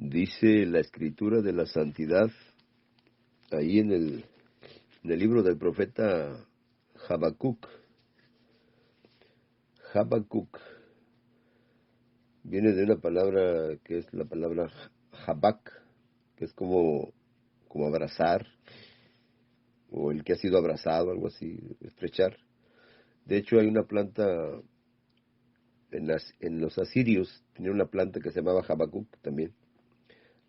Dice la escritura de la santidad ahí en el libro del profeta Habacuc. Habacuc viene de una palabra que es la palabra habak, que es como abrazar, o el que ha sido abrazado, algo así, estrechar. De hecho, hay una planta, en los asirios, tenían una planta que se llamaba Habacuc también.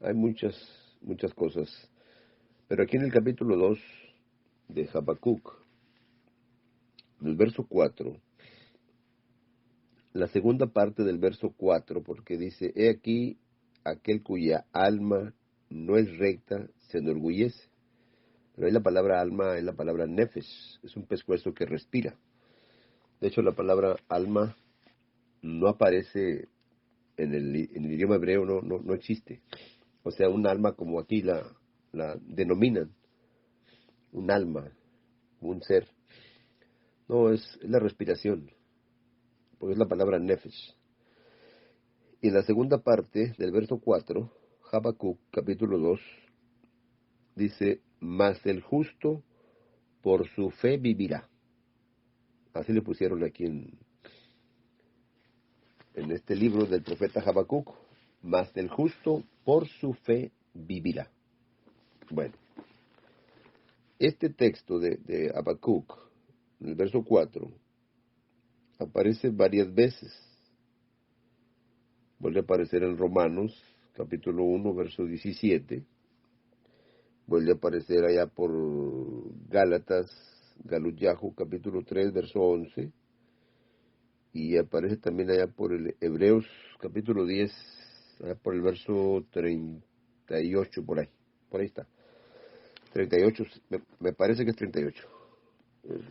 Hay muchas cosas. Pero aquí en el capítulo 2 de Habacuc, en el verso 4, la segunda parte del verso 4, porque dice: he aquí aquel cuya alma no es recta, se enorgullece. Pero ahí la palabra alma es la palabra nefesh, es un pescuezo que respira. De hecho, la palabra alma no aparece en el idioma hebreo, no existe. O sea, un alma como aquí la denominan, un alma, un ser. No, es la respiración, porque es la palabra nefesh. Y en la segunda parte del verso 4, Habacuc, capítulo 2, dice: mas el justo por su fe vivirá. Así le pusieron aquí en este libro del profeta Habacuc: mas el justo por su fe vivirá. Bueno, este texto de Habacuc, en el verso 4, aparece varias veces. Vuelve a aparecer en Romanos, capítulo 1, verso 17. Vuelve a aparecer allá por Gálatas, Galut-Yahu, capítulo 3, verso 11. Y aparece también allá por el Hebreos, capítulo 10, allá por el verso 38, por ahí está. 38, me parece que es 38.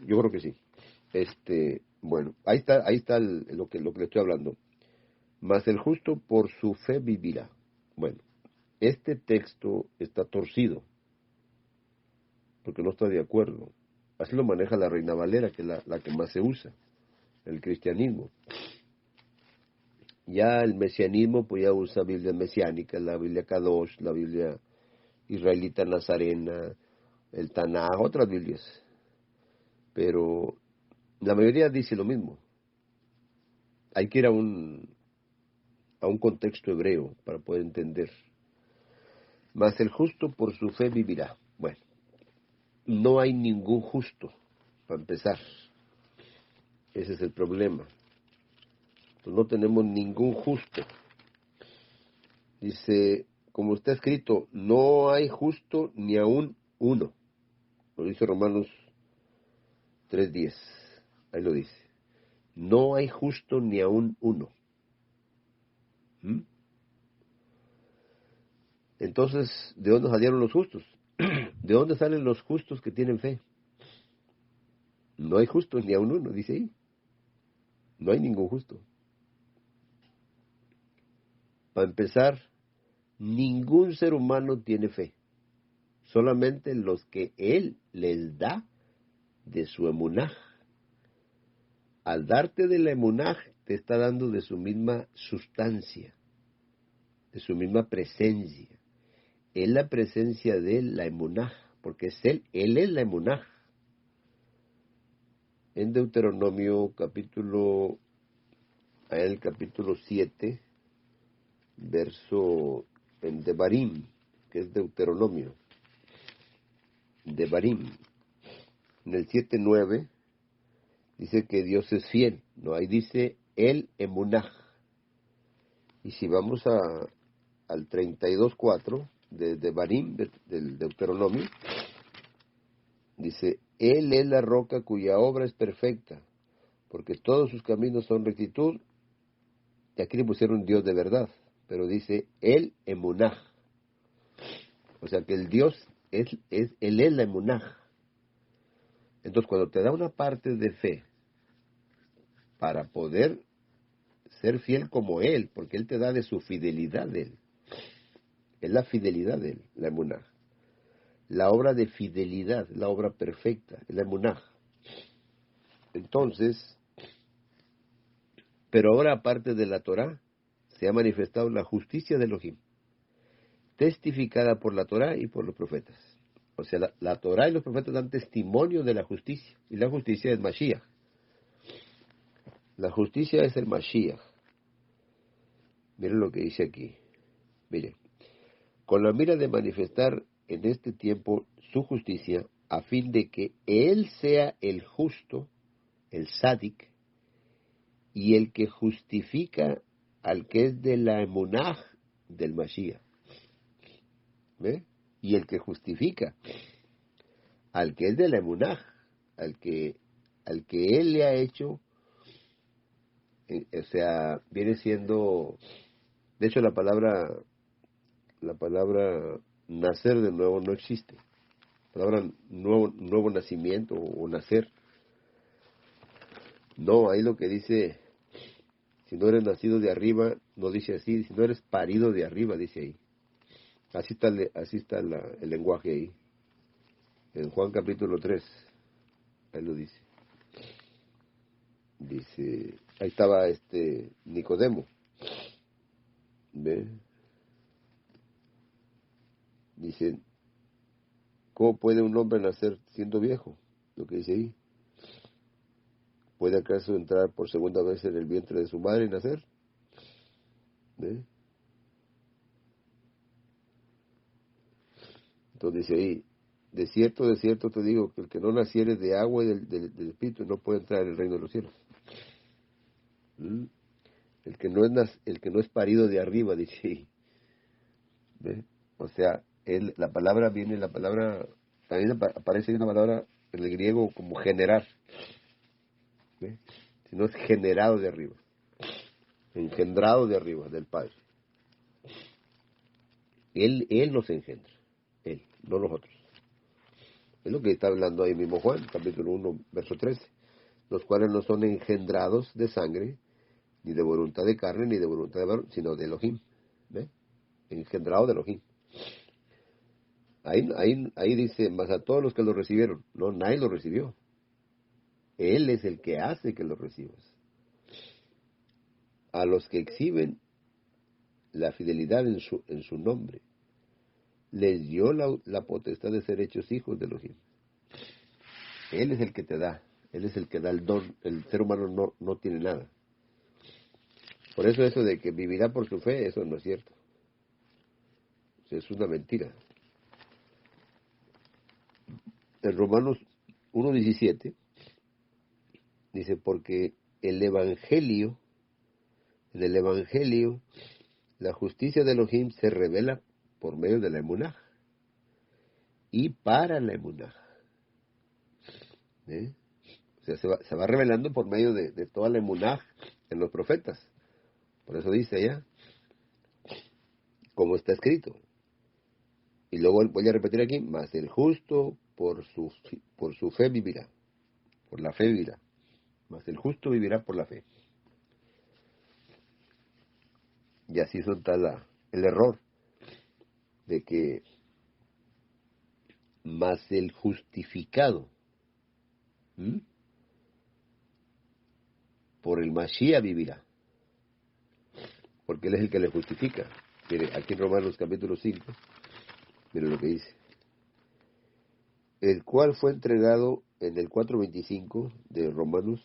Yo creo que sí. Bueno, ahí está lo que le estoy hablando. Mas el justo por su fe vivirá. Bueno, este texto está torcido, porque no está de acuerdo. Así lo maneja la Reina Valera, que es la que más se usa, el cristianismo. Ya el mesianismo, pues ya usa Biblia mesiánica, la Biblia Kadosh, la Biblia israelita nazarena, el Tanaj, otras Biblias. Pero la mayoría dice lo mismo. Hay que ir a un contexto hebreo para poder entender. Mas el justo por su fe vivirá. Bueno, no hay ningún justo, para empezar. Ese es el problema. Entonces, no tenemos ningún justo. Dice, como está escrito, no hay justo ni aún uno. Lo dice Romanos 3:10. Ahí lo dice. No hay justo ni aún uno. ¿Mm? Entonces, ¿de dónde salieron los justos? ¿De dónde salen los justos que tienen fe? No hay justos ni aún uno, dice ahí. No hay ningún justo. Para empezar, ningún ser humano tiene fe. Solamente los que Él les da de su emunaj. Al darte de la emunaj, te está dando de su misma sustancia, de su misma presencia. Es la presencia de la emunaj, porque es Él es la emunaj. En Deuteronomio el capítulo 7, verso en Devarim, que es Deuteronomio, Devarim, en el 7:9, dice que Dios es fiel, ¿no? Ahí dice el emunaj. Y si vamos al 32:4 de Devarim, del Deuteronomio, dice: Él es la roca cuya obra es perfecta, porque todos sus caminos son rectitud. Y aquí le pusieron Dios de verdad, pero dice el emunaj. O sea que el Dios Él es la emunaj. Entonces, cuando te da una parte de fe para poder ser fiel como Él, porque Él te da de su fidelidad de Él, es la fidelidad de Él, la emunaj. La obra de fidelidad, la obra perfecta, es la emunaj. Entonces, pero ahora aparte de la Torah, se ha manifestado la justicia de Elohim. testificada por la Torá y por los profetas. O sea, la Torá y los profetas dan testimonio de la justicia, y la justicia es Mashiach. La justicia es el Mashiach. Miren lo que dice aquí. Miren, con la mira de manifestar en este tiempo su justicia, a fin de que Él sea el justo, el sádic, y el que justifica al que es de la emunaj del Mashiach. ¿Ve? Y el que justifica al que es de la emunaj, al que Él le ha hecho, o sea, viene siendo, de hecho la palabra nacer de nuevo no existe. La palabra nuevo nacimiento o nacer. No, ahí lo que dice, si no eres nacido de arriba, no dice así, si no eres parido de arriba, dice ahí. Así está el lenguaje ahí. En Juan capítulo 3, ahí lo dice. Dice, ahí estaba Nicodemo. ¿Ve? Dice, ¿cómo puede un hombre nacer siendo viejo? Lo que dice ahí. ¿Puede acaso entrar por segunda vez en el vientre de su madre y nacer? ¿Ve? Entonces dice ahí, de cierto te digo, que el que no naciere de agua y del Espíritu no puede entrar en el reino de los cielos. ¿Mm? El que no es parido de arriba, dice ahí. ¿Ve? O sea, también aparece una palabra en el griego como generar. ¿Ve? Sino es generado de arriba, engendrado de arriba, del Padre. Él nos engendra, Él, no nosotros. Es lo que está hablando ahí mismo Juan, capítulo 1, verso 13. Los cuales no son engendrados de sangre, ni de voluntad de carne, ni de voluntad de varón, sino de Elohim. ¿Ve? Engendrado de Elohim. Ahí dice, más a todos los que lo recibieron. No, nadie lo recibió. Él es el que hace que lo recibas. A los que exhiben la fidelidad en su nombre, les dio la potestad de ser hechos hijos de Elohim. Él es el que te da. Él es el que da el don. El ser humano no tiene nada. Por eso de que vivirá por su fe, eso no es cierto. Es una mentira. En Romanos 1:17 dice, porque en el Evangelio, la justicia de Elohim se revela por medio de la emunaj y para la emunaj. ¿Eh? O sea, se va revelando por medio de toda la emunaj en los profetas. Por eso dice allá, como está escrito. Y luego voy a repetir aquí, mas el justo por su fe vivirá. Por la fe vivirá. Mas el justo vivirá por la fe. Y así está el error de que más el justificado por el Mashiach vivirá, porque él es el que le justifica. Mire, aquí en Romanos capítulo 5, mire lo que dice, el cual fue entregado en el 4:25 de Romanos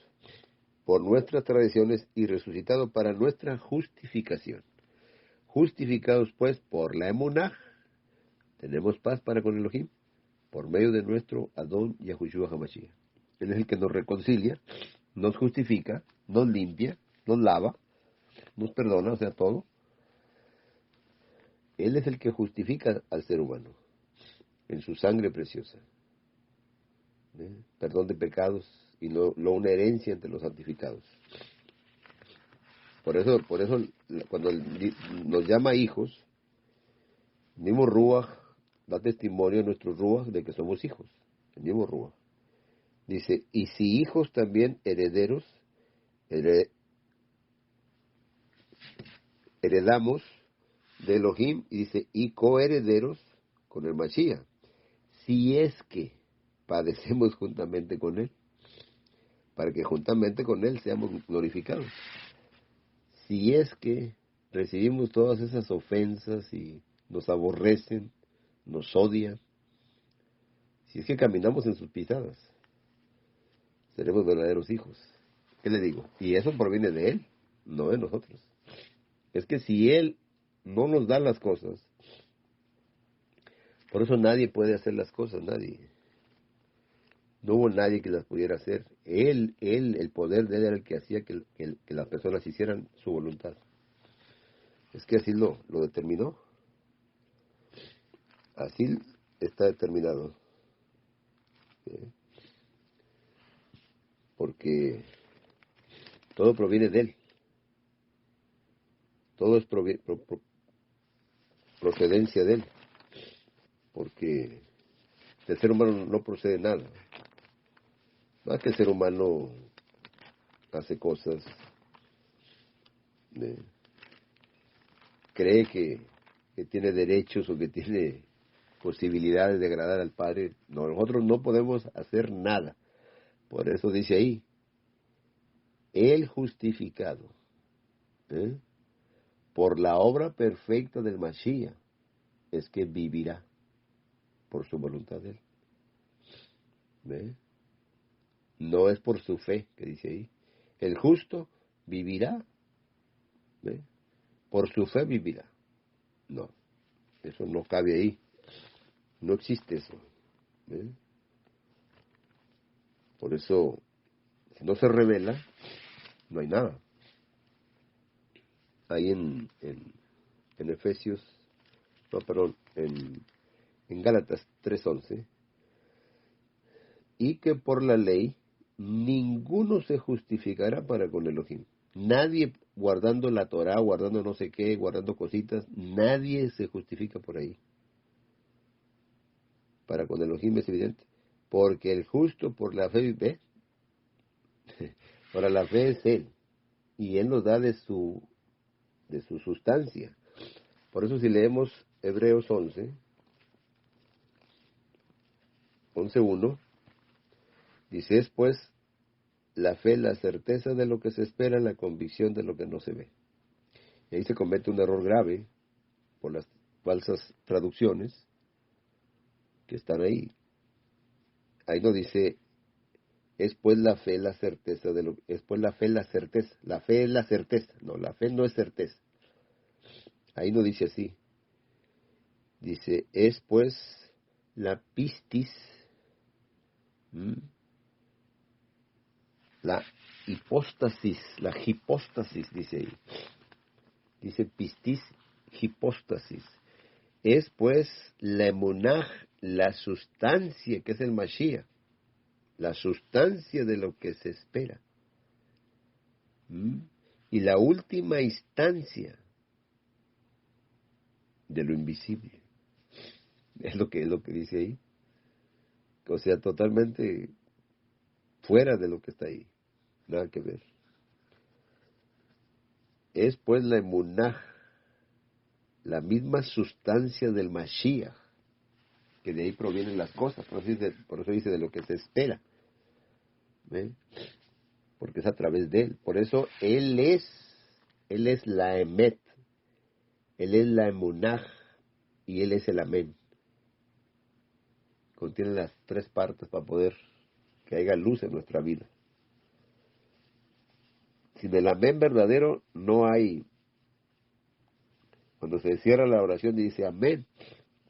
por nuestras tradiciones y resucitado para nuestra justificación. Justificados pues por la emunaj, tenemos paz para con Elohim, por medio de nuestro Adón Yahushua HaMashiach. Él es el que nos reconcilia, nos justifica, nos limpia, nos lava, nos perdona, o sea, todo. Él es el que justifica al ser humano en su sangre preciosa. Perdón de pecados y no una herencia entre los santificados. Por eso cuando nos llama hijos, el mismo Ruach da testimonio a nuestros Ruach de que somos hijos. El mismo Ruach. Dice, y si hijos también herederos, heredamos de Elohim, y dice, y coherederos con el Mashiach, si es que padecemos juntamente con él, para que juntamente con él seamos glorificados. Si es que recibimos todas esas ofensas y nos aborrecen, nos odian. Si es que caminamos en sus pisadas, seremos verdaderos hijos. ¿Qué le digo? Y eso proviene de Él, no de nosotros. Es que si Él no nos da las cosas, por eso nadie puede hacer las cosas, nadie. No hubo nadie que las pudiera hacer. El poder de Él era el que hacía que las personas hicieran su voluntad. Es que así lo determinó. Así está determinado. ¿Eh? Porque todo proviene de Él. Todo es procedencia de Él. Porque del ser humano no procede nada. Más que el ser humano hace cosas, cree que tiene derechos o que tiene posibilidades de agradar al Padre. No, nosotros no podemos hacer nada. Por eso dice ahí, el justificado, por la obra perfecta del Mashiach, es que vivirá por su voluntad de Él. No es por su fe, que dice ahí. El justo vivirá, por su fe vivirá. No, eso no cabe ahí. No existe eso. Por eso, si no se revela, no hay nada. Ahí en Efesios, no, perdón, en Gálatas 3:11, y que por la ley ninguno se justificará para con Elohim. Nadie guardando la Torá, guardando no sé qué, guardando cositas, nadie se justifica por ahí. Para con Elohim es evidente. Porque el justo por la fe vive. Para la fe es Él. Y Él nos da de su sustancia. Por eso si leemos Hebreos 11:1, dice, es pues la fe, la certeza de lo que se espera, la convicción de lo que no se ve. Y ahí se comete un error grave por las falsas traducciones que están ahí. Ahí no dice, es pues la fe, la certeza de lo, es pues la fe, la certeza. La fe es la certeza. No, la fe no es certeza. Ahí no dice así. Dice, es pues la pistis, la hipóstasis, dice ahí. Dice pistis, hipóstasis. Es pues la emunaj, la sustancia, que es el Mashiach, la sustancia de lo que se espera. Y la última instancia de lo invisible. Es lo que dice ahí. O sea, totalmente fuera de lo que está ahí. Nada que ver. Es pues la emunaj, la misma sustancia del Mashiach, que de ahí provienen las cosas. Por eso dice de lo que se espera. Porque es a través de Él. Por eso Él es la emet, Él es la emunaj y Él es el amén. Contiene las tres partes para poder que haya luz en nuestra vida. Sin el amén verdadero no hay. Cuando se cierra la oración y dice amén,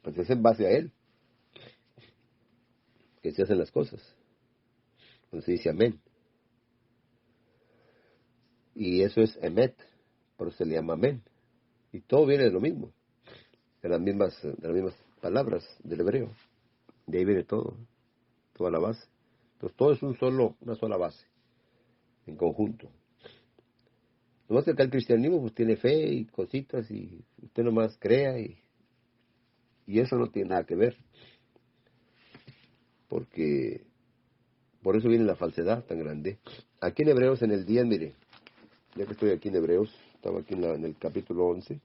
pues es en base a Él que se hacen las cosas. Cuando se dice amén. Y eso es emet, por eso se le llama amén. Y todo viene de lo mismo, de las mismas palabras del hebreo. De ahí viene todo, toda la base. Entonces todo es una sola base, en conjunto. Nomás que acá el cristianismo pues tiene fe y cositas y usted nomás crea y eso no tiene nada que ver. Porque por eso viene la falsedad tan grande. Aquí en Hebreos en el día, mire, ya que estoy aquí en Hebreos, estaba aquí en el capítulo 11.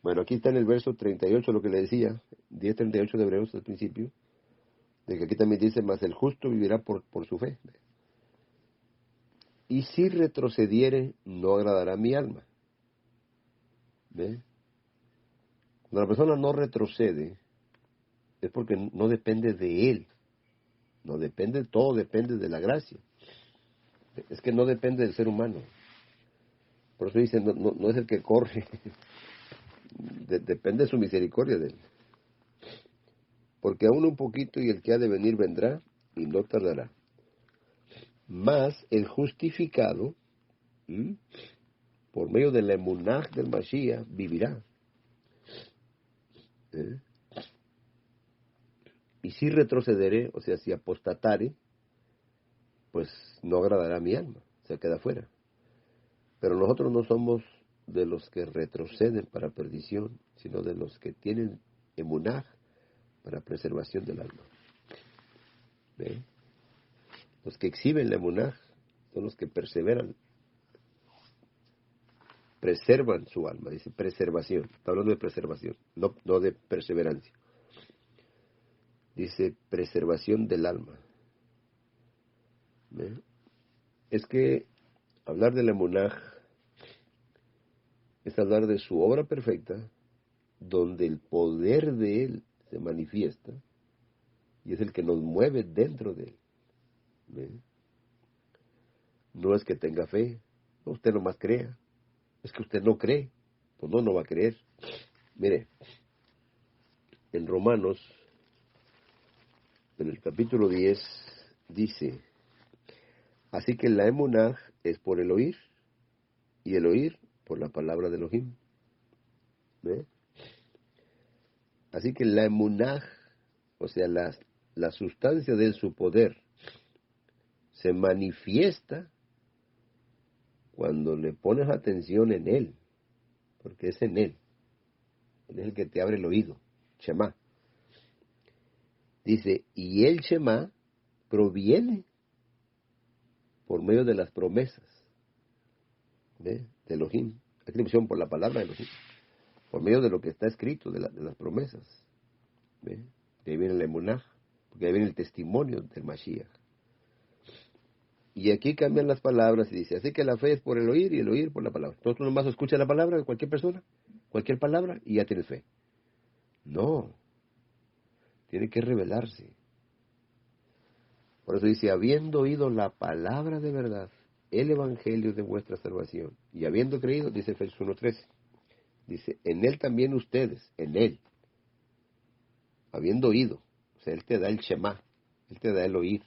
Bueno, aquí está en el verso 38 lo que le decía, 10:38 de Hebreos al principio, de que aquí también dice, mas el justo vivirá por su fe. Y si retrocediere, no agradará a mi alma. ¿Ve? Cuando la persona no retrocede, es porque no depende de él. No depende, todo depende de la gracia. Es que no depende del ser humano. Por eso dicen, no es el que corre, depende de su misericordia de él. Porque aún un poquito y el que ha de venir vendrá y no tardará. Mas el justificado, por medio de la emunaj del Mashiach, vivirá. ¿Eh? Y si retrocederé, o sea, si apostatare, pues no agradará a mi alma, se queda fuera. Pero nosotros no somos de los que retroceden para perdición, sino de los que tienen emunaj para preservación del alma. ¿Ve? Los que exhiben la emunaj son los que perseveran, preservan su alma, dice preservación, está hablando de preservación, no de perseverancia. Dice preservación del alma. ¿Ve? Es que hablar de la emunaj es hablar de su obra perfecta, donde el poder de él se manifiesta y es el que nos mueve dentro de él. ¿Ve? No es que tenga fe, no, usted nomás crea, es que usted no cree, pues no va a creer. Mire, en Romanos, en el capítulo 10, dice, así que la emunaj es por el oír, y el oír por la palabra de Elohim. ¿Ve? Así que la emunaj, o sea, la sustancia de su poder, se manifiesta cuando le pones atención en él, porque es en él. Él es el que te abre el oído, Shema. Dice, y el Shema proviene por medio de las promesas, ¿ve? De Elohim. Escripción por la palabra de Elohim. Por medio de lo que está escrito, de las promesas. ¿Ve? De ahí viene la emunaj, porque ahí viene el testimonio del Mashiach. Y aquí cambian las palabras y dice, así que la fe es por el oír y el oír por la palabra. Entonces tú nomás escuchas la palabra de cualquier persona, cualquier palabra, y ya tienes fe. No, tiene que revelarse. Por eso dice, habiendo oído la palabra de verdad, el evangelio de vuestra salvación, y habiendo creído, dice Efesios 1:13, dice, en él también ustedes, en él, habiendo oído, o sea, él te da el Shema, él te da el oír,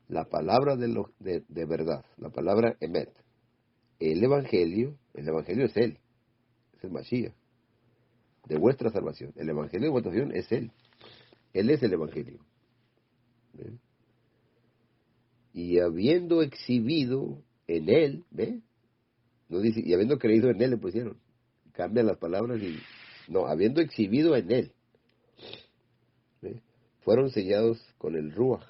la palabra de verdad, la palabra Emet, el evangelio es él, es el Mashiach, de vuestra salvación, el evangelio de vuestra salvación es él es el evangelio. ¿Ve? Y habiendo exhibido en él, ¿ve? No dice, y habiendo creído en él le pusieron, cambian las palabras y, no, habiendo exhibido en él, ¿ve? Fueron sellados con el Ruach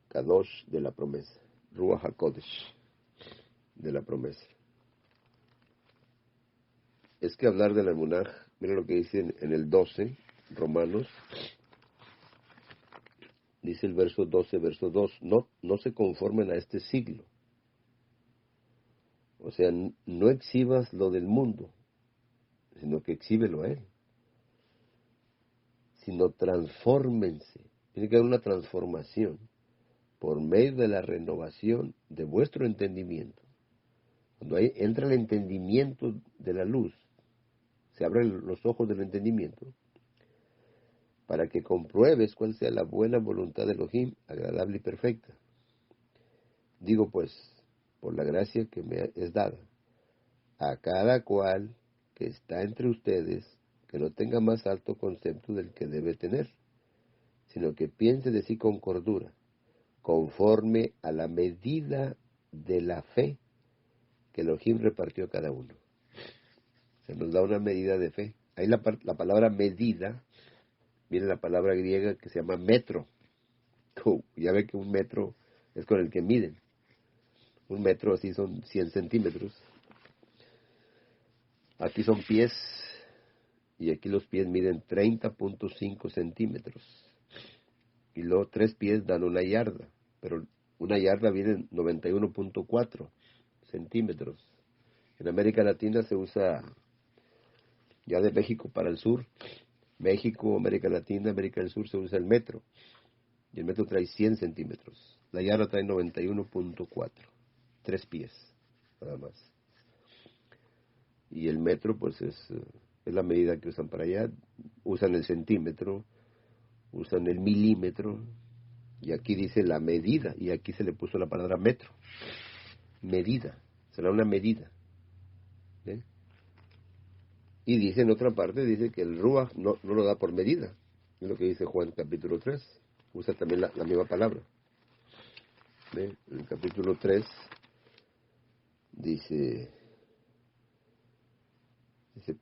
Kadosh de la promesa, Ruach HaKodesh de la promesa. Es que hablar de la emunaj, mira lo que dice en el 12, Romanos, dice el verso 12, verso 2, no se conformen a este siglo. O sea, no exhibas lo del mundo, sino que exhíbelo a él. Sino transfórmense. Tiene que haber una transformación por medio de la renovación de vuestro entendimiento. Cuando entra el entendimiento de la luz, se abren los ojos del entendimiento, para que compruebes cuál sea la buena voluntad de Elohim, agradable y perfecta. Digo pues, por la gracia que me es dada, a cada cual que está entre ustedes, que no tenga más alto concepto del que debe tener, sino que piense de sí con cordura, conforme a la medida de la fe que Elohim repartió a cada uno. Se nos da una medida de fe. Ahí la palabra medida, viene la palabra griega que se llama metro. Ya ve que un metro es con el que miden. Un metro así son 100 centímetros. Aquí son pies, y aquí los pies miden 30.5 centímetros. Y luego 3 pies dan una yarda, pero una yarda viene 91.4 centímetros. En América Latina se usa, ya de México para el sur, México, América Latina, América del Sur, se usa el metro. Y el metro trae 100 centímetros. La yarda trae 91.4, 3 pies, nada más. Y el metro, pues es la medida que usan para allá. Usan el centímetro, usan el milímetro, y aquí dice la medida, y aquí se le puso la palabra metro. Medida, será una medida. ¿Eh? Y dice en otra parte, dice que el ruaj no lo da por medida. Es lo que dice Juan capítulo 3. Usa también la misma palabra. ¿Ve? En el capítulo 3 dice,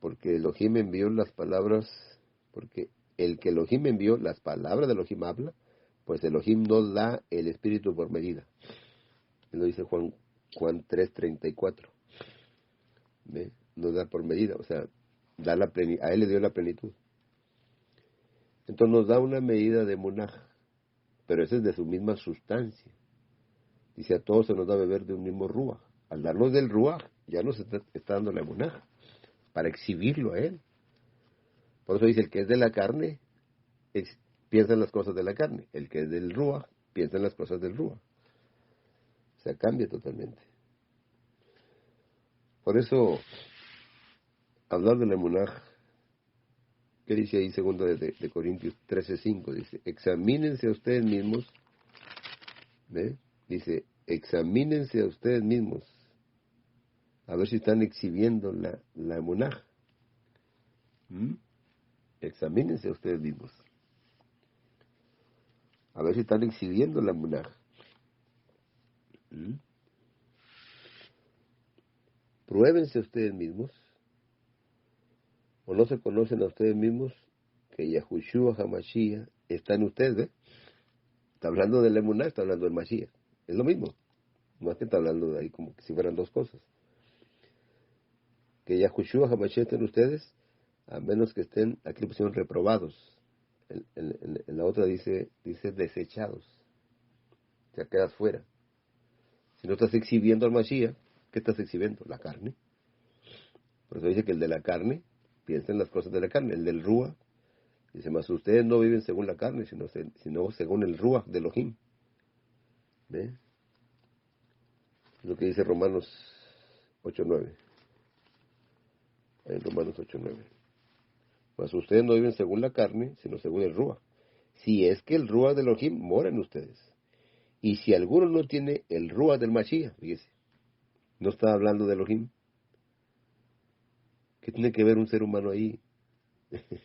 porque Elohim envió las palabras, porque el que Elohim envió, las palabras de Elohim habla, pues Elohim no da el espíritu por medida. Lo dice Juan 3:34. ¿Ve? No da por medida, o sea, da a él le dio la plenitud. Entonces nos da una medida de munaj, pero esa es de su misma sustancia. Dice, a todos se nos da beber de un mismo ruaj. Al darnos del ruaj, ya nos está dando la munaj, para exhibirlo a él. Por eso dice, el que es de la carne, piensa en las cosas de la carne. El que es del ruaj, piensa en las cosas del ruaj. O sea, cambia totalmente. Por eso, hablar de la munaj, ¿qué dice ahí segundo de Corintios 13:5? Dice, examínense a ustedes mismos. ¿Ve? Dice, examínense a ustedes mismos, a ver si están exhibiendo la emunaj. Examínense a ustedes mismos, a ver si están exhibiendo la emunaj. Pruébense a ustedes mismos, o no se conocen a ustedes mismos, que Yahushua HaMashiach está en ustedes, ¿ve? Está hablando de la emunaj, está hablando del Mashiach. Es lo mismo, no es que está hablando de ahí como que si fueran dos cosas. Que Yahushua HaMashiach está en ustedes, a menos que estén, aquí le pusieron reprobados. En la otra dice desechados. O sea, quedas fuera. Si no estás exhibiendo al Mashiach, ¿qué estás exhibiendo? La carne. Por eso dice que el de la carne piensa en las cosas de la carne. El del Ruach dice, mas ustedes no viven según la carne, sino según el Ruach de Elohim. ¿Ve? Es lo que dice Romanos 8:9. En Romanos 8:9. Mas ustedes no viven según la carne, sino según el Ruach. Si es que el Ruach de Elohim mora en ustedes. Y si alguno no tiene el Ruach del Mashiach, fíjese, no está hablando de Elohim. ¿Qué tiene que ver un ser humano ahí?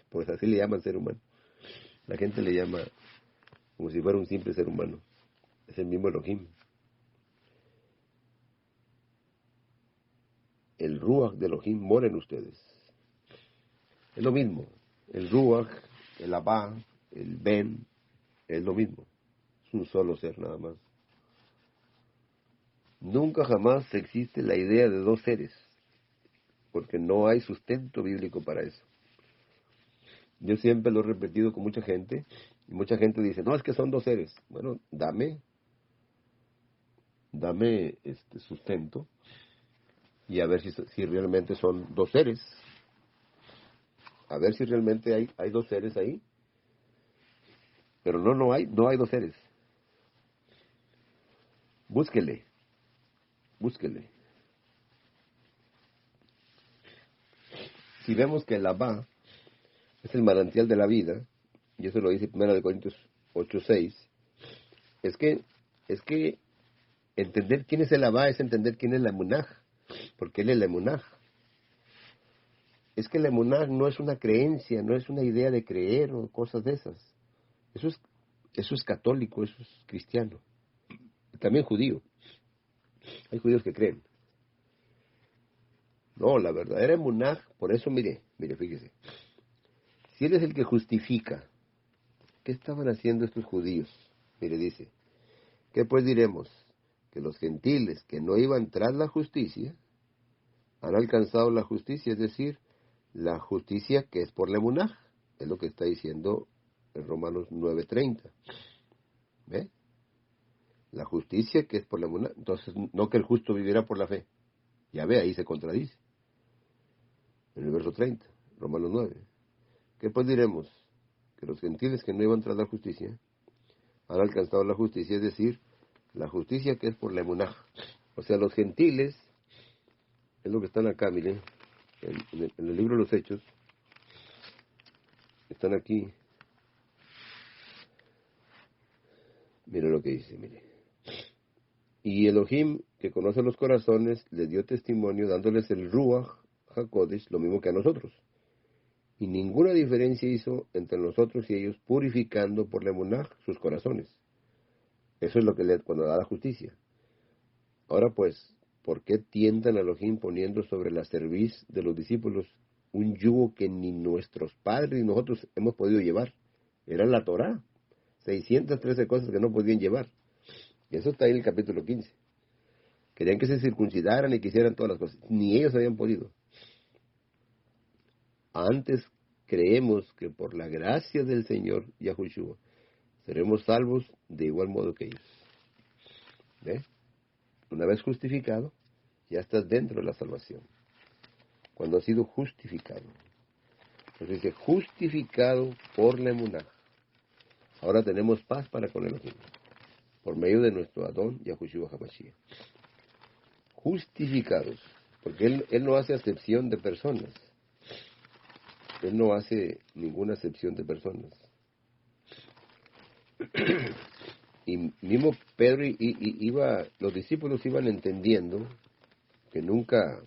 Pues así le llaman ser humano. La gente le llama como si fuera un simple ser humano. Es el mismo Elohim. El Ruach de Elohim mora en ustedes. Es lo mismo. El Ruach, el Abba, el Ben, es lo mismo. Es un solo ser nada más. Nunca jamás existe la idea de dos seres, porque no hay sustento bíblico para eso. Yo siempre lo he repetido con mucha gente, y mucha gente dice, no, es que son dos seres. Bueno, dame sustento, y a ver si realmente son dos seres. A ver si realmente hay dos seres ahí. Pero no hay dos seres. Búsquele. Si vemos que el Abba es el manantial de la vida, y eso lo dice 1 Corintios 8:6, es que entender quién es el Abba es entender quién es la emunaj, porque él es la emunaj. Es que la emunaj no es una creencia, no es una idea de creer o cosas de esas. Eso es católico, eso es cristiano. También judío. Hay judíos que creen. No, la verdadera emunaj, por eso mire, fíjese. Si él es el que justifica, ¿qué estaban haciendo estos judíos? Mire, dice, ¿qué pues diremos? Que los gentiles que no iban tras la justicia han alcanzado la justicia, es decir, la justicia que es por la emunaj. Es lo que está diciendo en Romanos 9:30. ¿Ve? La justicia que es por la emunaj. Entonces, no que el justo vivirá por la fe. Ya ve, ahí se contradice. En el verso 30, Romanos 9. ¿Qué pues diremos? Que los gentiles que no iban tras la justicia han alcanzado la justicia, es decir, la justicia que es por la emunaj. O sea, los gentiles, es lo que están acá, miren, en el libro de los Hechos, están aquí. Miren lo que dice, miren. Y Elohim, que conoce los corazones, les dio testimonio dándoles el Ruach HaKodesh, lo mismo que a nosotros. Y ninguna diferencia hizo entre nosotros y ellos, purificando por la emunaj sus corazones. Eso es lo que le cuando da la justicia. Ahora pues, ¿por qué tientan a Elohim poniendo sobre la cerviz de los discípulos un yugo que ni nuestros padres ni nosotros hemos podido llevar? Era la Torá, 613 cosas que no podían llevar. Y eso está ahí en el capítulo 15. Querían que se circuncidaran y que hicieran todas las cosas. Ni ellos habían podido. Antes creemos que por la gracia del Señor Yahushua seremos salvos de igual modo que ellos. ¿Ve? Una vez justificado, ya estás dentro de la salvación. Cuando has sido justificado. Entonces dice, justificado por la emunah. Ahora tenemos paz para con Elohim, por medio de nuestro Adón Yahushua HaMashiach. Justificados, porque él no hace acepción de personas. Él no hace ninguna acepción de personas. Y mismo Pedro los discípulos iban entendiendo que nunca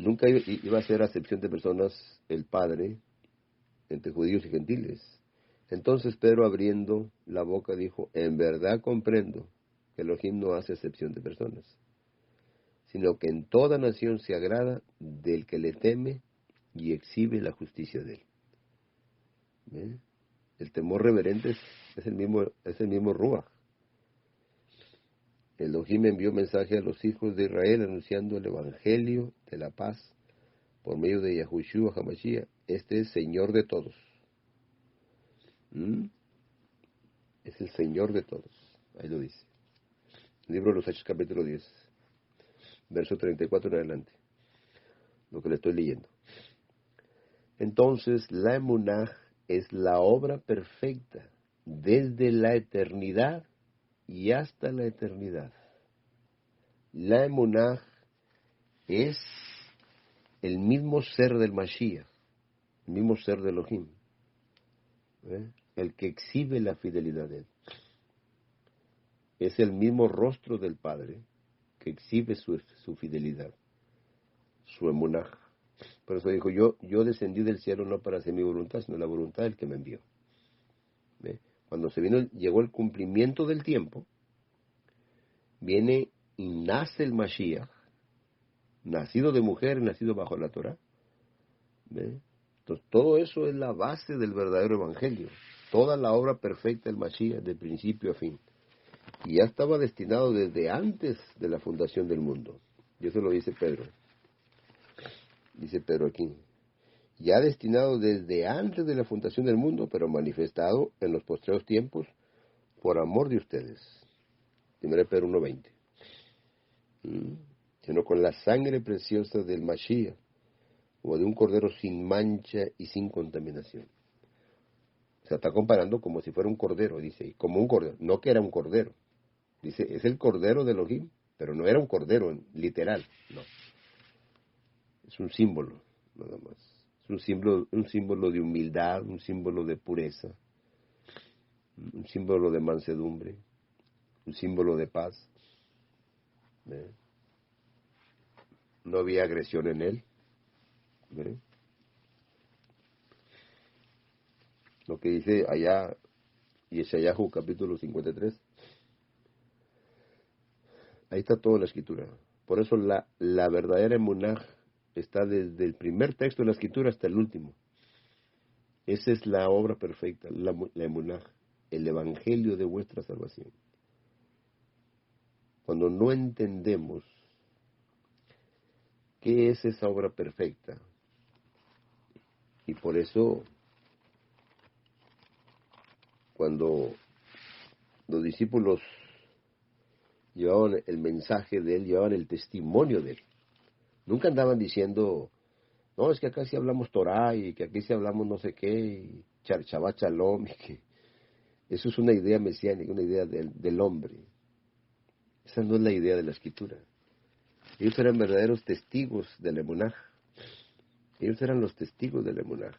iba a hacer acepción de personas el Padre entre judíos y gentiles. Entonces Pedro, abriendo la boca, dijo, en verdad comprendo que Elohim no hace acepción de personas, sino que en toda nación se agrada del que le teme y exhibe la justicia de él. ¿Ve? El temor reverente es el mismo Ruach. Elohim envió mensaje a los hijos de Israel anunciando el evangelio de la paz por medio de Yahushua HaMashiach. Este es Señor de todos. Es el Señor de todos. Ahí lo dice. Libro de los Hechos, capítulo 10, verso 34 en adelante. Lo que le estoy leyendo. Entonces, la emunah es la obra perfecta desde la eternidad y hasta la eternidad. La emunah es el mismo ser del Mashiach, el mismo ser de Elohim, el que exhibe la fidelidad de él. Es el mismo rostro del Padre que exhibe su fidelidad, su emunah. Por eso dijo, yo descendí del cielo no para hacer mi voluntad, sino la voluntad del que me envió. ¿Ve? Cuando llegó el cumplimiento del tiempo, viene y nace el Mashiach, nacido de mujer y nacido bajo la Torah. ¿Ve? Entonces, todo eso es la base del verdadero evangelio. Toda la obra perfecta del Mashiach, de principio a fin. Y ya estaba destinado desde antes de la fundación del mundo. Y eso lo dice Pedro. Dice Pedro aquí. Ya destinado desde antes de la fundación del mundo, pero manifestado en los postreros tiempos por amor de ustedes. 1 Pedro 1:20. Sino con la sangre preciosa del Mashiach, o de un cordero sin mancha y sin contaminación. O sea, está comparando como si fuera un cordero, dice, como un cordero, no que era un cordero. Dice, es el cordero de Elohim, pero no era un cordero literal, no. Es un símbolo, nada más. Es un símbolo de humildad, un símbolo de pureza, un símbolo de mansedumbre, un símbolo de paz. No había agresión en él. Lo que dice allá, Yeshayahu capítulo 53, ahí está toda la escritura. Por eso la verdadera emunah está desde el primer texto de la escritura hasta el último. Esa es la obra perfecta, la emunah, el evangelio de vuestra salvación. Cuando no entendemos qué es esa obra perfecta, y por eso cuando los discípulos llevaban el mensaje de él, llevaban el testimonio de él. Nunca andaban diciendo, no, es que acá sí hablamos Torah y que aquí sí hablamos no sé qué, y Shabbat Shalom, y que eso es una idea mesiánica, una idea del hombre. Esa no es la idea de la Escritura. Ellos eran verdaderos testigos del Emunaj. Ellos eran los testigos del Emunaj.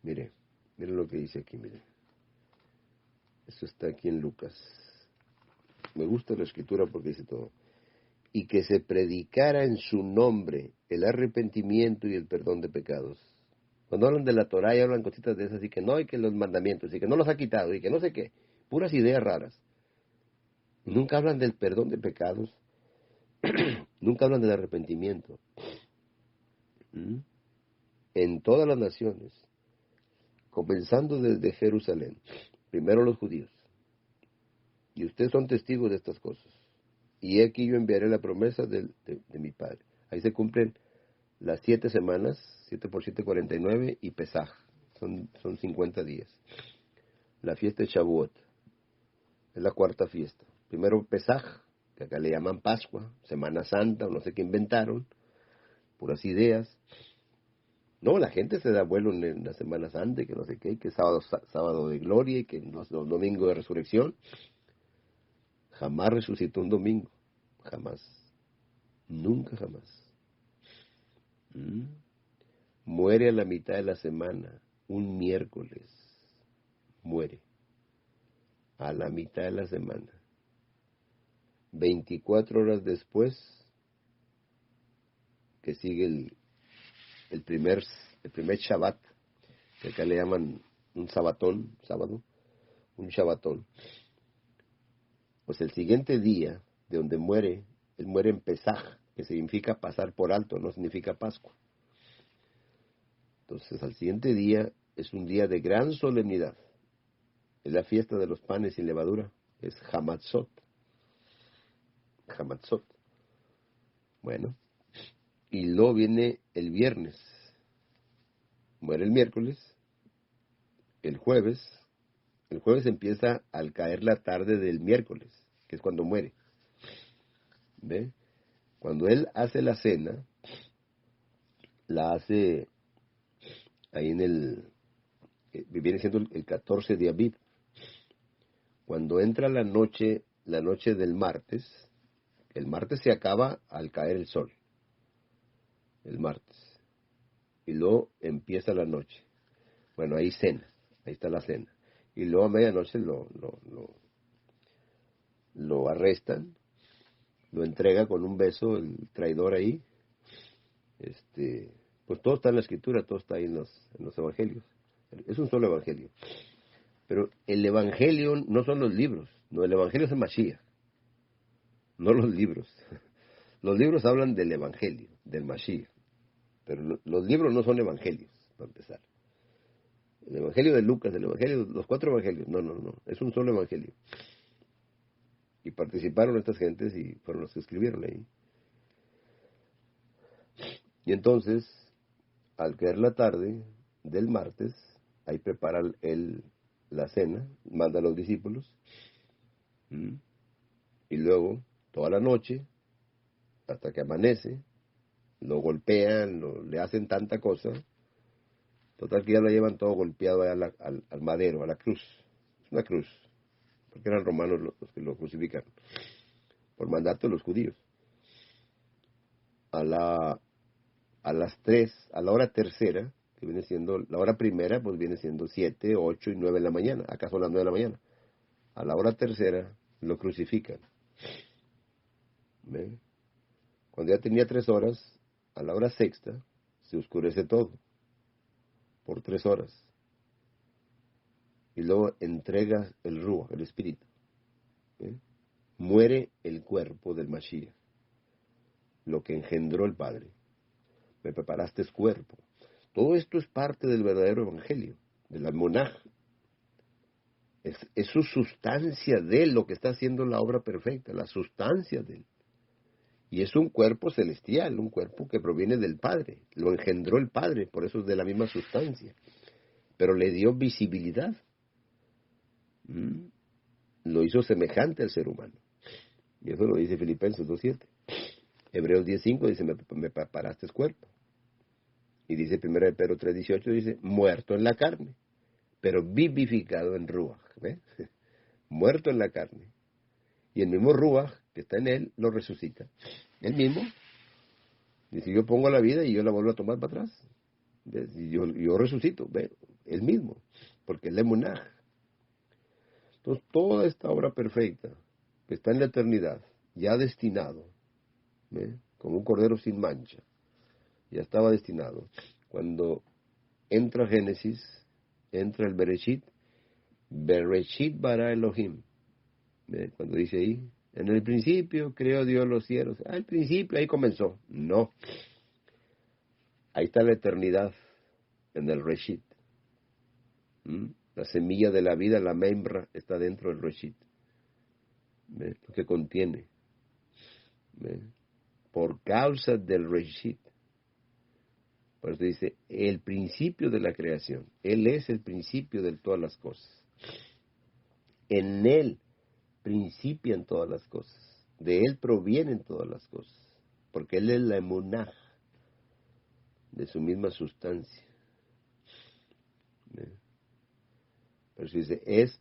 Mire lo que dice aquí, mire. Eso está aquí en Lucas. Me gusta la Escritura porque dice todo. Y que se predicara en su nombre el arrepentimiento y el perdón de pecados. Cuando hablan de la Torah y hablan cositas de esas, y que no, y que los mandamientos, y que no los ha quitado, y que no sé qué, puras ideas raras. Nunca hablan del perdón de pecados, nunca hablan del arrepentimiento. En todas las naciones, comenzando desde Jerusalén, primero los judíos. Y ustedes son testigos de estas cosas. Y aquí yo enviaré la promesa de mi Padre. Ahí se cumplen las 7 semanas, 7 por 7, 49, y Pesaj, son 50 días. La fiesta de Shavuot, es la cuarta fiesta. Primero Pesaj, que acá le llaman Pascua, Semana Santa, o no sé qué inventaron, puras ideas. No, la gente se da vuelo en la Semana Santa, y que no sé qué, que es sábado de gloria, y que no, domingo de resurrección. Jamás resucitó un domingo, jamás, nunca jamás. Muere a la mitad de la semana, un miércoles, muere, a la mitad de la semana. 24 horas después, que sigue el primer Shabbat, que acá le llaman un sabatón, sábado, un Shabbatón. Pues el siguiente día, de donde muere, él muere en Pesaj, que significa pasar por alto, no significa Pascua. Entonces, al siguiente día es un día de gran solemnidad. Es la fiesta de los panes sin levadura, es Hamatzot. Hamatzot. Bueno, y luego viene el viernes. Muere el miércoles, el jueves empieza al caer la tarde del miércoles, que es cuando muere. ¿Ve? Cuando él hace la cena, la hace ahí viene siendo el 14 de Aviv. Cuando entra la noche del martes, el martes se acaba al caer el sol, el martes, y luego empieza la noche. Bueno, ahí cena, ahí está la cena. Y luego a medianoche lo arrestan, lo entrega con un beso el traidor ahí. Pues todo está en la Escritura, todo está ahí en los evangelios. Es un solo evangelio. Pero el evangelio no son los libros, no, el evangelio es el Mashiach, no los libros. Los libros hablan del evangelio, del Mashiach, pero los libros no son evangelios, para empezar. El evangelio de Lucas, el evangelio, los 4 evangelios, no, es un solo evangelio. Y participaron estas gentes y fueron los que escribieron ahí. Y entonces, al caer la tarde del martes, ahí prepara la cena, manda a los discípulos, y luego, toda la noche, hasta que amanece, lo golpean, le hacen tanta cosa, total que ya lo llevan todo golpeado allá al madero, a la cruz. Es una cruz, porque eran romanos los que lo crucifican, por mandato de los judíos. A las 3, a la hora tercera, que viene siendo, la hora primera, pues viene siendo 7, 8 y 9 de la mañana, acá son las 9 de la mañana. A la hora tercera, lo crucifican. ¿Ven? Cuando ya tenía 3 horas, a la hora sexta, se oscurece todo, por 3 horas. Y luego entrega el Ruach, el espíritu. Muere el cuerpo del Mashiach, lo que engendró el Padre. Me preparaste cuerpo. Todo esto es parte del verdadero evangelio, del almonaj. Es su sustancia de él, lo que está haciendo la obra perfecta, la sustancia de él. Y es un cuerpo celestial, un cuerpo que proviene del Padre. Lo engendró el Padre, por eso es de la misma sustancia. Pero le dio visibilidad. lo hizo semejante al ser humano. Y eso lo dice Filipenses 2:7. Hebreos 10:5 dice, me preparaste cuerpo. Y dice 1 de Pedro 3:18, dice, muerto en la carne, pero vivificado en Ruach. ¿Ve? Muerto en la carne. Y el mismo Ruach que está en él lo resucita. El mismo. Dice, yo pongo la vida y yo la vuelvo a tomar para atrás. ¿Ves? Y yo resucito. ¿Ve? El mismo. Porque es la emunaj. Entonces, toda esta obra perfecta que está en la eternidad, ya destinado, ¿ve? Como un cordero sin mancha, ya estaba destinado. Cuando entra Génesis, entra el Bereshit bara Elohim. ¿Ve? Cuando dice ahí, en el principio creó Dios los cielos. Al principio, ahí comenzó. No. Ahí está la eternidad, en el Reshit. La semilla de la vida, la membra, está dentro del Reshit. ¿Ve? Lo que contiene. ¿Ve? Por causa del Reshit. Por eso dice, el principio de la creación. Él es el principio de todas las cosas. En Él principian todas las cosas. De Él provienen todas las cosas. Porque Él es la emunaj de su misma sustancia. ¿Ve? Por eso dice, es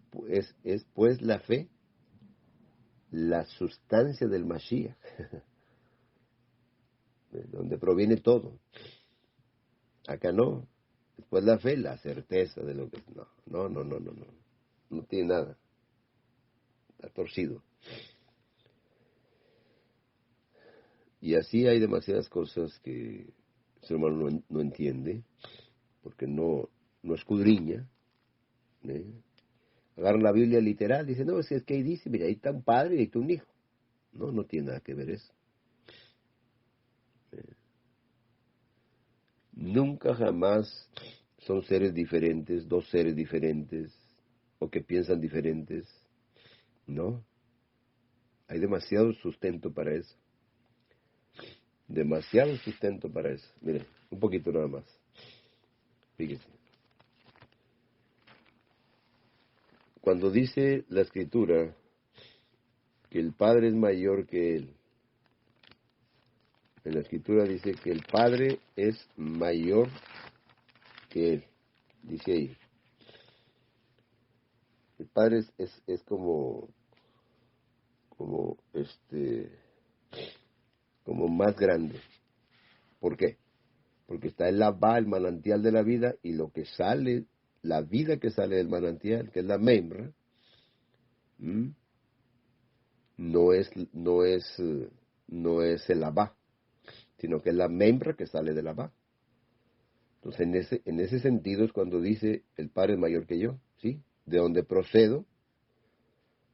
pues la fe la sustancia del Mashiach. ¿De donde proviene todo? Acá no. Después la fe, la certeza de lo que... No. No tiene nada. Está torcido. Y así hay demasiadas cosas que el ser humano no entiende, porque no escudriña. ¿Eh? Agarran la Biblia literal, dice, no, es que ahí dice, mira, ahí está un padre y ahí está un hijo. No tiene nada que ver eso. Nunca jamás son seres diferentes, dos seres diferentes, o que piensan diferentes. No. Hay demasiado sustento para eso. Demasiado sustento para eso. Mire, un poquito nada más. Fíjese. Cuando dice la Escritura que el Padre es mayor que Él, en la Escritura dice que el Padre es mayor que Él. Dice ahí. El Padre es como más grande. ¿Por qué? Porque está el Abba, el manantial de la vida, y lo que sale, la vida que sale del manantial, que es la membra, no es el Abba, sino que es la membra que sale del Abba. Entonces, en ese sentido es cuando dice el Padre es mayor que yo, ¿sí? De donde procedo,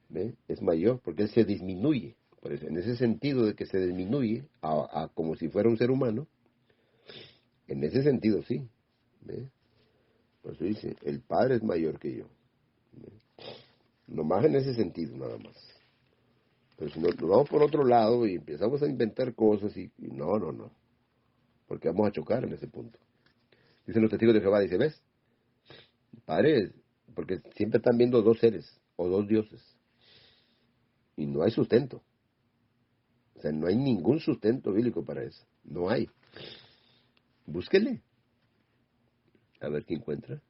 ¿ve? Es mayor, porque Él se disminuye. Por eso, en ese sentido de que se disminuye a como si fuera un ser humano, en ese sentido sí, ¿ve? Por eso dice, el Padre es mayor que yo. ¿Ve? Nomás en ese sentido, nada más. Pero si nos vamos por otro lado y empezamos a inventar cosas y no, porque vamos a chocar en ese punto. Dicen los testigos de Jehová, dice, ¿ves? Padre, porque siempre están viendo dos seres o dos dioses. Y no hay sustento. O sea, no hay ningún sustento bíblico para eso. No hay. Búsquele. A ver qué encuentra.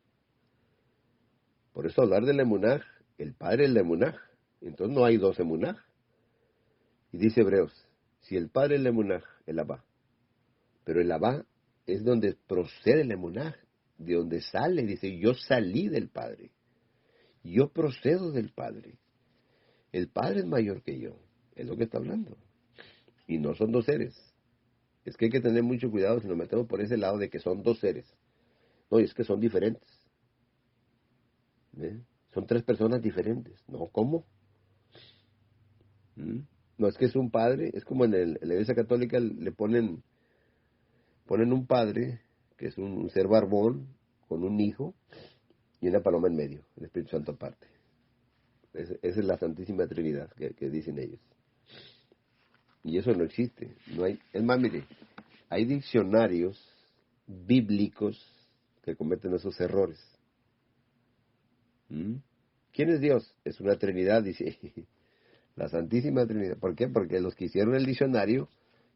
Por eso hablar del emunaj, el Padre es el emunaj. Entonces no hay dos emunaj. Y dice Hebreos, si el Padre es el emunaj, el Abba. Pero el Abba es donde procede el emunaj, de donde sale. Dice, yo salí del Padre. Yo procedo del Padre. El Padre es mayor que yo. Es lo que está hablando. Y no son dos seres. Es que hay que tener mucho cuidado si nos metemos por ese lado de que son dos seres. No, es que son diferentes. ¿Ve? Son tres personas diferentes. No, ¿cómo? No, es que es un padre. Es como en la Iglesia Católica le ponen un padre, que es un ser barbón, con un hijo, y una paloma en medio, el Espíritu Santo aparte. Esa es la Santísima Trinidad que dicen ellos. Y eso no existe. No hay. Es más, mire, hay diccionarios bíblicos que cometen esos errores. ¿Quién es Dios? Es una Trinidad, dice la Santísima Trinidad. ¿Por qué? Porque los que hicieron el diccionario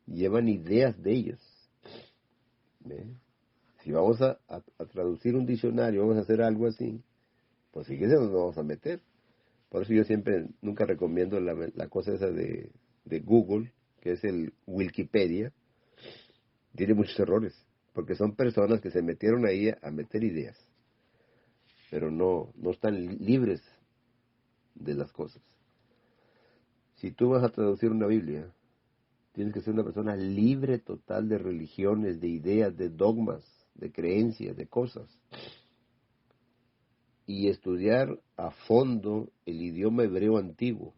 llevan ideas de ellos. ¿Ve? Si vamos a traducir un diccionario, vamos a hacer algo así, pues fíjese dónde nos vamos a meter. Por eso yo siempre, nunca recomiendo la cosa esa de Google, que es el Wikipedia. Tiene muchos errores, porque son personas que se metieron ahí a meter ideas, pero no están libres de las cosas. Si tú vas a traducir una Biblia, tienes que ser una persona libre total de religiones, de ideas, de dogmas, de creencias, de cosas. Y estudiar a fondo el idioma hebreo antiguo,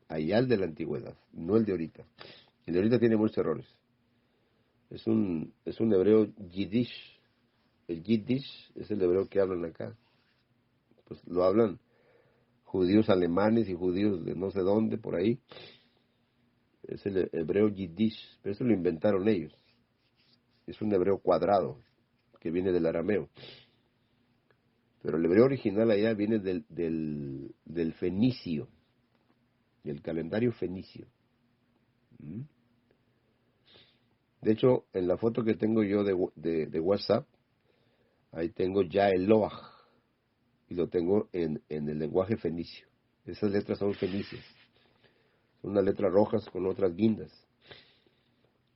allá el de la antigüedad, no el de ahorita. El de ahorita tiene muchos errores. Es un hebreo yiddish. El yiddish es el hebreo que hablan acá. Pues lo hablan judíos alemanes y judíos de no sé dónde, por ahí. Es el hebreo yiddish, pero eso lo inventaron ellos. Es un hebreo cuadrado, que viene del arameo. Pero el hebreo original allá viene del fenicio, del calendario fenicio. ¿Mm? De hecho, en la foto que tengo yo de WhatsApp, ahí tengo ya el Loach, y lo tengo en el lenguaje fenicio. Esas letras son fenicias. Son unas letras rojas con otras guindas.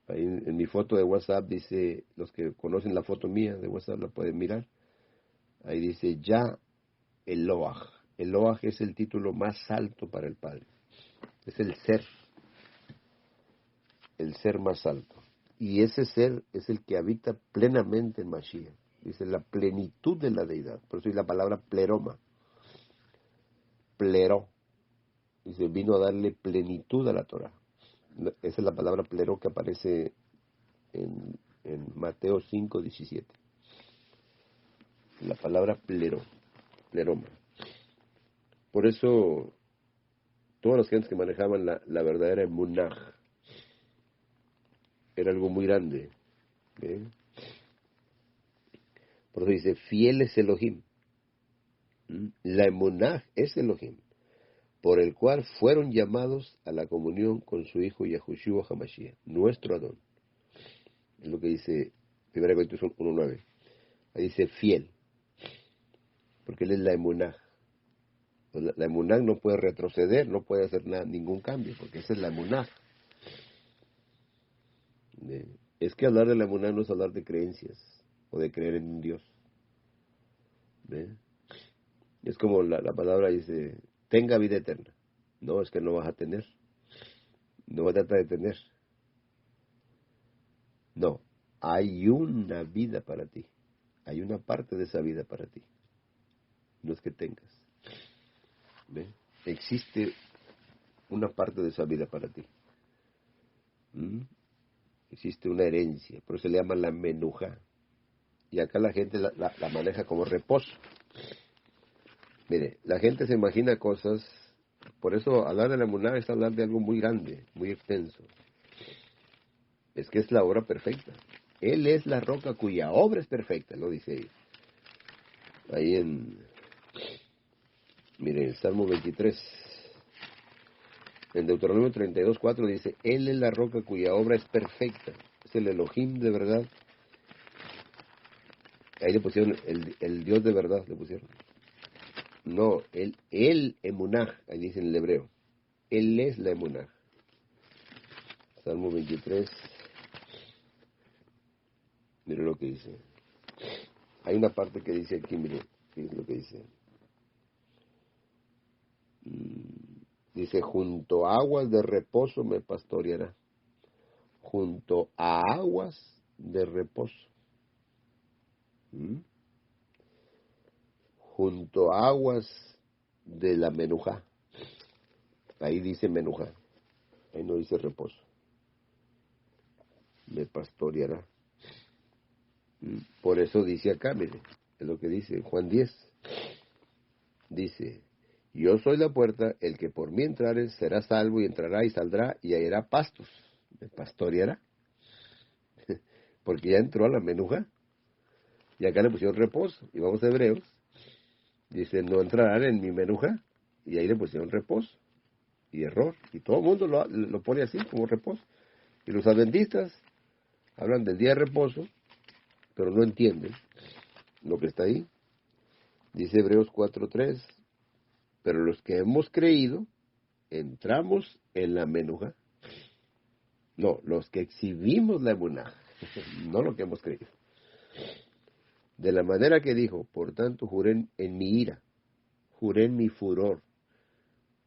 Ahí en mi foto de WhatsApp dice, los que conocen la foto mía de WhatsApp la pueden mirar. Ahí dice ya el Loach. El Loach es el título más alto para el Padre. Es el ser más alto. Y ese ser es el que habita plenamente en Mashiach. Dice la plenitud de la deidad. Por eso es la palabra pleroma. Pleró. Dice, vino a darle plenitud a la Torah. Esa es la palabra pleró que aparece en Mateo 5:17. La palabra pleroma. Por eso, todas las gentes que manejaban la verdadera emunaj, era algo muy grande. ¿Eh? Por eso dice, fiel es Elohim. La emunaj es Elohim, por el cual fueron llamados a la comunión con su Hijo Yahushua HaMashiach, nuestro Adón. Es lo que dice 1 Corintios 1:9. Ahí dice fiel, porque él es la emunaj. La emunaj no puede retroceder, no puede hacer ningún cambio, porque esa es la emunaj. Es que hablar de la emunaj no es hablar de creencias o de creer en un Dios. ¿Ve? Es como la palabra dice, tenga vida eterna. No, es que no vas a tener. No vas a tratar de tener. No, hay una vida para ti. Hay una parte de esa vida para ti. No es que tengas. ¿Ve? Existe una parte de esa vida para ti. Existe una herencia. Por eso se le llama la menuja. Y acá la gente la maneja como reposo. Mire, la gente se imagina cosas. Por eso hablar de la emuná es hablar de algo muy grande, muy extenso. Es que es la obra perfecta. Él es la roca cuya obra es perfecta, lo dice ahí. Ahí mire, el Salmo 23, en Deuteronomio 32:4 dice, Él es la roca cuya obra es perfecta. Es el Elohim de verdad. Ahí le pusieron el Dios de verdad, le pusieron. No, el emunaj, ahí dice en el hebreo. Él es la emunaj. Salmo 23. Mire lo que dice. Hay una parte que dice aquí, mire, ¿qué es lo que dice? Dice, junto a aguas de reposo me pastoreará. Junto a aguas de reposo. Junto a aguas de la menujá. Ahí dice menujá. Ahí no dice reposo. Me pastoreará. Por eso dice acá, mire, es lo que dice Juan 10. Dice, yo soy la puerta, el que por mí entrare será salvo y entrará y saldrá y hallará pastos. Me pastoreará. Porque ya entró a la menuja. Y acá le pusieron reposo. Y vamos a Hebreos. Dice, no entrarán en mi menuja, y ahí le pusieron reposo, y error, y todo el mundo lo pone así, como reposo. Y los adventistas hablan del día de reposo, pero no entienden lo que está ahí. Dice Hebreos 4:3, pero los que hemos creído, entramos en la menuja. No, los que exhibimos la emuná, no lo que hemos creído. De la manera que dijo, por tanto juré en mi ira, juré en mi furor,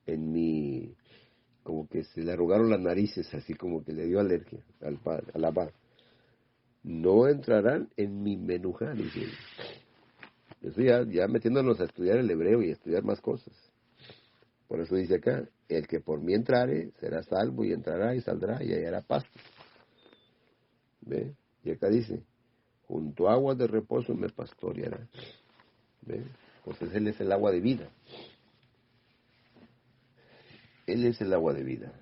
en mi, como que se le arrugaron las narices, así como que le dio alergia al padre, a la paz. No entrarán en mi menuja, dice. Eso ya metiéndonos a estudiar el hebreo y a estudiar más cosas. Por eso dice acá, el que por mí entrare será salvo y entrará y saldrá y hallará pasto. ¿Ve? Y acá dice, junto a aguas de reposo me pastoreará. ¿Ve? Pues Él es el agua de vida. Él es el agua de vida.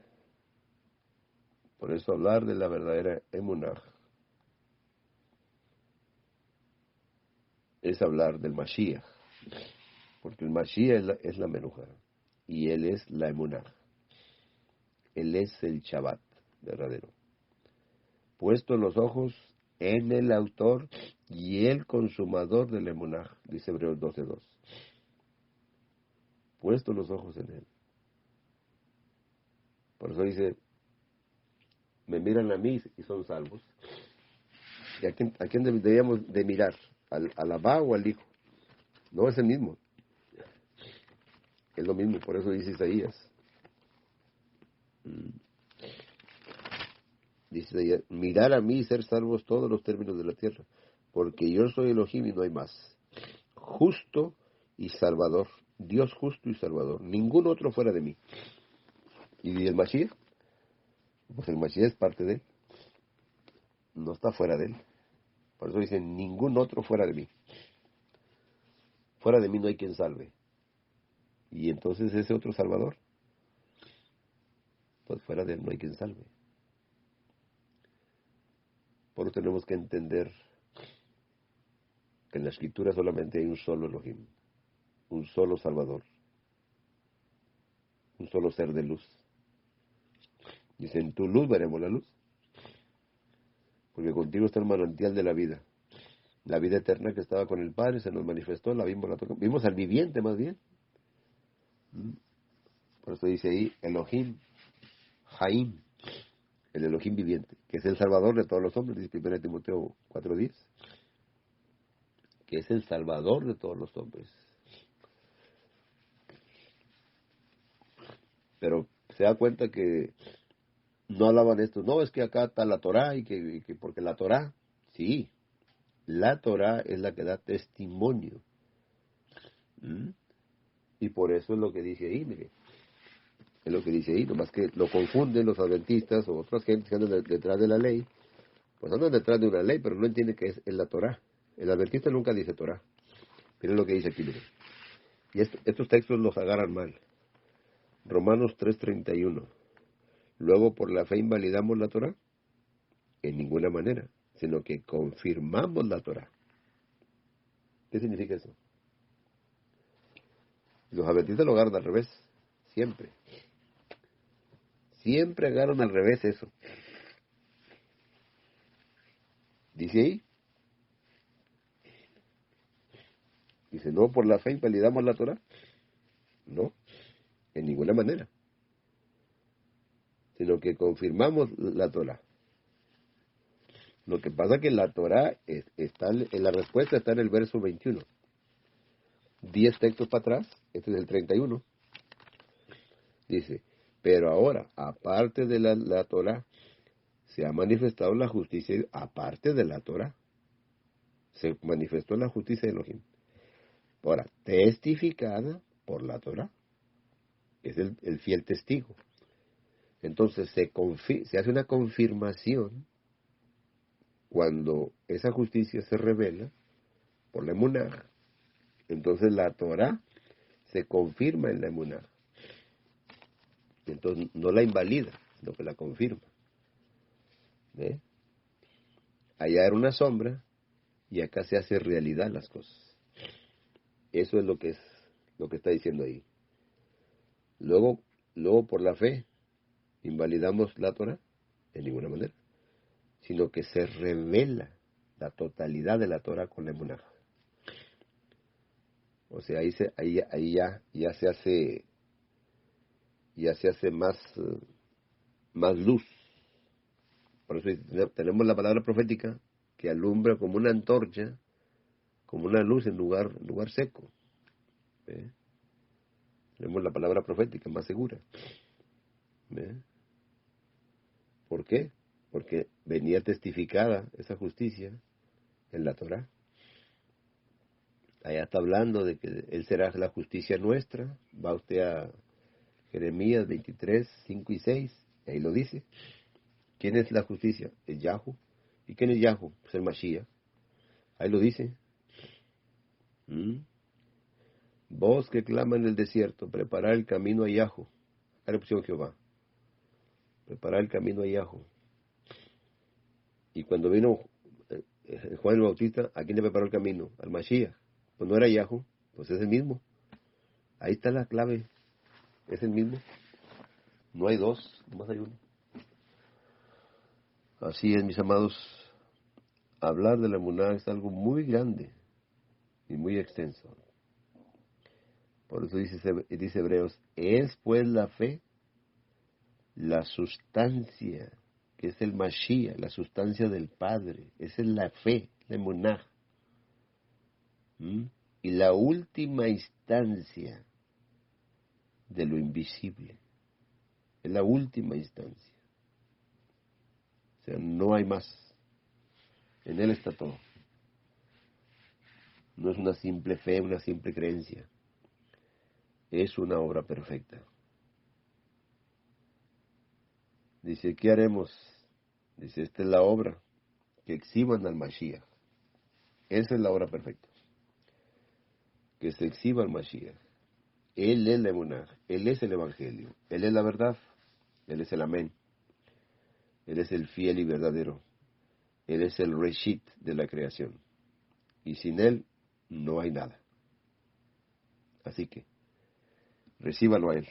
Por eso hablar de la verdadera emunah es hablar del Mashiach. Porque el Mashiach es la menuja. Y Él es la emunah. Él es el Shabbat verdadero. Puesto los ojos en el autor y el consumador del emunah, dice Hebreos 12:2. Puesto los ojos en Él. Por eso dice, me miran a mí y son salvos. ¿Y a quién deberíamos de mirar? ¿Al Abba o al Hijo? No es el mismo. Es lo mismo, por eso dice Isaías. Dice Isaías, mirar a mí y ser salvos todos los términos de la tierra, porque yo soy Elohim y no hay más. Justo y salvador. Dios justo y salvador. Ningún otro fuera de mí. ¿Y el Mashiach? Pues el Mashiach es parte de él. No está fuera de él. Por eso dicen, ningún otro fuera de mí. Fuera de mí no hay quien salve. Y entonces ese otro salvador, pues fuera de él no hay quien salve. Por eso tenemos que entender que en la escritura solamente hay un solo Elohim, un solo Salvador, un solo ser de luz. Dice, en tu luz veremos la luz, porque contigo está el manantial de la vida. La vida eterna que estaba con el Padre se nos manifestó, la vimos, la tocamos. Vimos al viviente más bien. Por eso dice ahí, Elohim, Jaim, el Elohim viviente, que es el Salvador de todos los hombres, dice 1 Timoteo 4:10, que es el Salvador de todos los hombres. Pero se da cuenta que no hablaban esto, no, es que acá está la Torá y que porque la Torá, sí, la Torá es la que da testimonio. ¿Mm? Y por eso es lo que dice ahí, mire, es lo que dice ahí, nomás que lo confunden los adventistas o otras gentes que andan detrás de la ley, pues andan detrás de una ley, pero no entienden que es la Torá. El adventista nunca dice Torá. Miren lo que dice aquí, mire. Y estos textos los agarran mal. Romanos 3:31. Luego, por la fe invalidamos la Torá. En ninguna manera, sino que confirmamos la Torá. ¿Qué significa eso? Los adventistas lo agarran al revés, siempre. Siempre agarran al revés eso. Dice ahí, dice, no, por la fe invalidamos la Torá. No, en ninguna manera, sino que confirmamos la Torá. Lo que pasa es que la Torá está en la respuesta está en el verso 21. 10 textos para atrás, este es el 31. Dice, pero ahora, aparte de la Torá, se ha manifestado la justicia, aparte de la Torá, se manifestó la justicia de Elohim. Ahora, testificada por la Torá, es el fiel testigo. Entonces se hace una confirmación cuando esa justicia se revela por la emuná. Entonces la Torá se confirma en la emuná. Entonces no la invalida, sino que la confirma. ¿Ve? Allá era una sombra y acá se hace realidad las cosas. Eso es lo que es lo que está diciendo ahí. Luego por la fe, invalidamos la Torah, de ninguna manera, sino que se revela la totalidad de la Torah con la emuná. O sea, ahí ya se hace más luz. Por eso tenemos la palabra profética que alumbra como una antorcha, como una luz en lugar seco. ¿Ve? Tenemos la palabra profética más segura. ¿Ve? ¿Por qué? Porque venía testificada esa justicia en la Torá. Allá está hablando de que Él será la justicia nuestra. Va usted a Jeremías 23, 5 y 6, y ahí lo dice. ¿Quién es la justicia? Es Yahu. ¿Y quién es Yahu? Pues el Mashiach. Ahí lo dice. Voz que clama en el desierto, preparar el camino a Yahu. Acá le pusieron Jehová. Preparar el camino a Yahu. Y cuando vino Juan el Bautista, ¿a quién le preparó el camino? Al Mashiach. Pues no era Yahu, pues es el mismo. Ahí está la clave. Es el mismo. No hay dos, nomás hay uno. Así es, mis amados. Hablar de la emuná es algo muy grande y muy extenso. Por eso dice Hebreos, es pues la fe, la sustancia, que es el Mashiach, la sustancia del Padre. Esa es la fe, la emuná. Y la última instancia de lo invisible. Es la última instancia. O sea, no hay más. En Él está todo. No es una simple fe, una simple creencia. Es una obra perfecta. Dice, ¿qué haremos? Dice, esta es la obra, que exhiban al Mashiach. Esa es la obra perfecta. Que se exhiba al Mashiach. Él es la emuná, Él es el Evangelio, Él es la verdad, Él es el Amén, Él es el fiel y verdadero, Él es el Reshit de la creación. Y sin Él no hay nada. Así que, recíbalo a Él.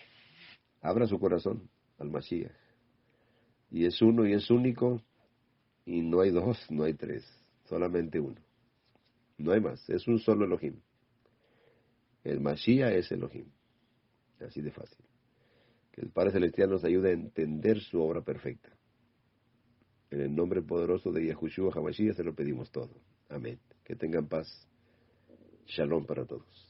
Abra su corazón al Mashiach. Y es uno y es único, y no hay dos, no hay tres, solamente uno. No hay más, es un solo Elohim. El Mashiach es Elohim. Así de fácil. Que el Padre Celestial nos ayude a entender su obra perfecta. En el nombre poderoso de Yahushua HaMashiach se lo pedimos todo. Amén. Que tengan paz. Shalom para todos.